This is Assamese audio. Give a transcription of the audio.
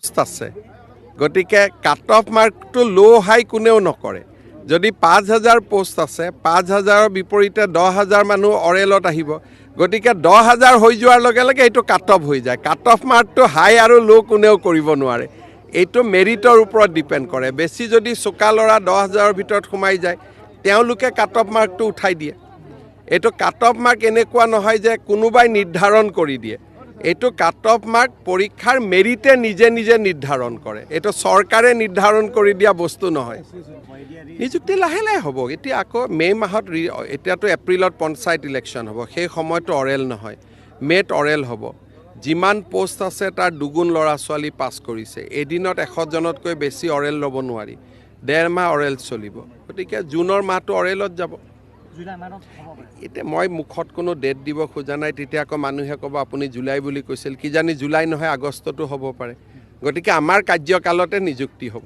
পোষ্ট আছে গতিকে কাট অফ মাৰ্কটো ল' হাই কোনেও নকৰে যদি 5,000 পোষ্ট আছে 5,000ৰ বিপৰীতে 10,000 মানুহ অৰেলত আহিব গতিকে 10,000 হৈ যোৱাৰ লগে লগে এইটো কাট অফ হৈ যায় কাট অফ মাৰ্কটো হাই আৰু ল' কোনেও কৰিব নোৱাৰে এইটো মেৰিটৰ ওপৰত ডিপেণ্ড কৰে বেছি যদি চোকা ল'ৰা 10,000ৰ ভিতৰত সোমাই যায় তেওঁলোকে কাট অফ মাৰ্কটো উঠাই দিয়ে এইটো কাট অফ মাৰ্ক এনেকুৱা নহয় যে কোনোবাই নিৰ্ধাৰণ কৰি দিয়ে এইটো কাট অফ মাৰ্ক পৰীক্ষাৰ মেৰিটে নিজে নিজে নিৰ্ধাৰণ কৰে এইটো চৰকাৰে নিৰ্ধাৰণ কৰি দিয়া বস্তু নহয় নিযুক্তি লাহে লাহে হ'ব এতিয়া আকৌ মে' মাহত এতিয়াতো এপ্ৰিলত পঞ্চায়ত ইলেকশ্যন হ'ব সেই সময়তো অৰেল নহয় মে'ত অৰেল হ'ব যিমান পোষ্ট আছে তাৰ দুগুণ ল'ৰা ছোৱালী পাছ কৰিছে এদিনত 100জনতকৈ বেছি অৰেল ল'ব নোৱাৰি 1.5 মাহ অৰেল চলিব গতিকে জুনৰ মাহটো অৰেলত যাব এতিয়া মই মুখত কোনো ডেট দিব খোজা নাই তেতিয়া আকৌ মানুহে ক'ব আপুনি জুলাই বুলি কৈছিল কিজানি জুলাই নহয় আগষ্টতো হ'ব পাৰে গতিকে আমাৰ কাৰ্যকালতে নিযুক্তি হ'ব